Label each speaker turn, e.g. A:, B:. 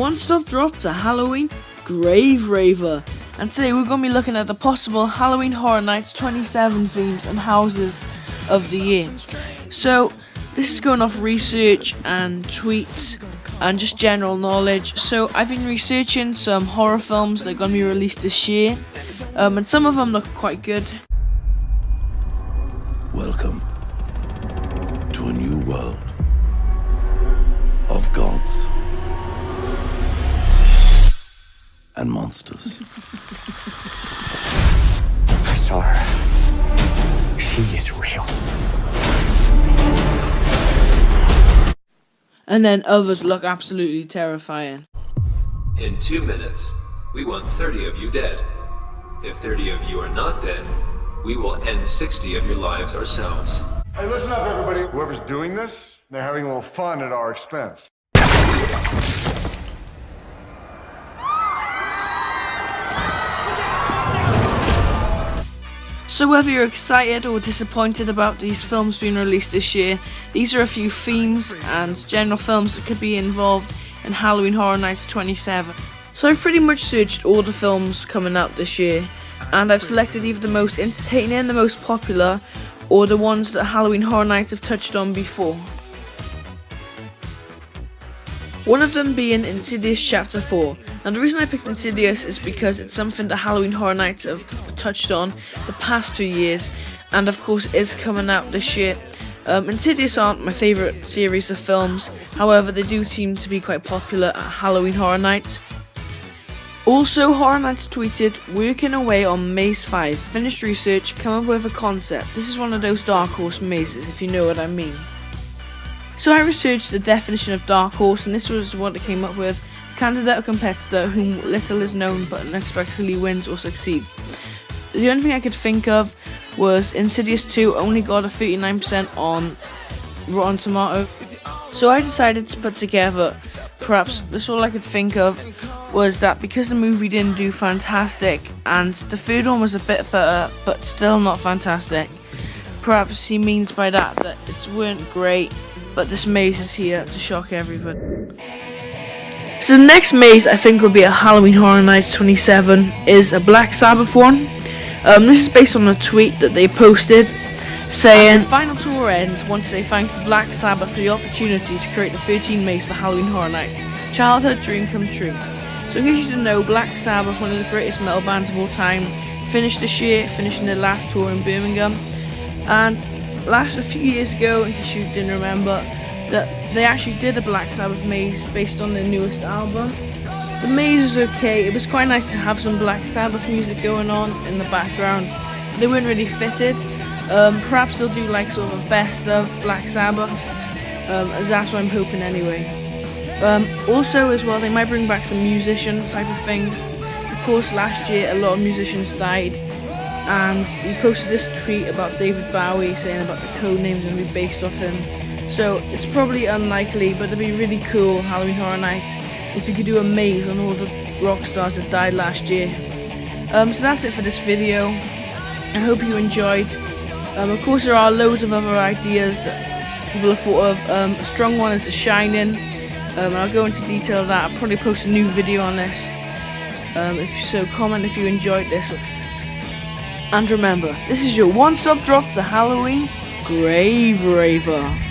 A: one-stop drop to Halloween Grave Raver, and today we're going to be looking at the possible Halloween Horror Nights 27 themes and houses of the year. So this is going off research and tweets and just general knowledge. So I've been researching some horror films that are going to be released this year, and some of them look quite good.
B: Welcome to a new world of gods and monsters.
C: I saw her. She is real.
A: And then others look absolutely terrifying.
D: In 2 minutes, we want 30 of you dead. If 30 of you are not dead, we will end 60 of your lives ourselves.
E: Hey, listen up, everybody. Whoever's doing this, they're having a little fun at our expense.
A: So whether you're excited or disappointed about these films being released this year, these are a few themes and general films that could be involved in Halloween Horror Nights 27. So I've pretty much searched all the films coming out this year, and I've selected either the most entertaining, the most popular, or the ones that Halloween Horror Nights have touched on before. One of them being Insidious Chapter 4. And the reason I picked Insidious is because it's something that Halloween Horror Nights have touched on the past 2 years, and of course is coming out this year. Insidious aren't my favourite series of films, however they do seem to be quite popular at Halloween Horror Nights. Also, Horror Nights tweeted, working away on Maze 5, finished research, come up with a concept. This is one of those dark horse mazes, if you know what I mean. So I researched the definition of dark horse, and this was what it came up with. Candidate or competitor whom little is known but unexpectedly wins or succeeds. The only thing I could think of was Insidious 2 only got a 39% on Rotten Tomato. So I decided to put together, perhaps this all I could think of was that because the movie didn't do fantastic and the third one was a bit better but still not fantastic, perhaps he means by that it weren't great, but this maze is here to shock everybody. So the next maze I think will be a Halloween Horror Nights 27 is a Black Sabbath one. This is based on a tweet that they posted saying, the final tour ends want to say thanks to Black Sabbath for the opportunity to create the 13 maze for Halloween Horror Nights. Childhood dream come true. So in case you didn't know, Black Sabbath, one of the greatest metal bands of all time, finished this year, finishing their last tour in Birmingham. And a few years ago, in case you didn't remember, that they actually did a Black Sabbath maze based on their newest album. The maze was okay, it was quite nice to have some Black Sabbath music going on in the background. They weren't really fitted. Perhaps they'll do like sort of a best of Black Sabbath, that's what I'm hoping anyway. Also as well, they might bring back some musician type of things. Of course last year a lot of musicians died, and we posted this tweet about David Bowie saying about the code names going to be based off him. So it's probably unlikely, but it'd be really cool, Halloween Horror Nights, if you could do a maze on all the rock stars that died last year. So that's it for this video. I hope you enjoyed. Of course there are loads of other ideas that people have thought of. A strong one is The Shining. I'll go into detail of that. I'll probably post a new video on this. Comment if you enjoyed this. And remember, this is your one-stop drop to Halloween Grave Raver.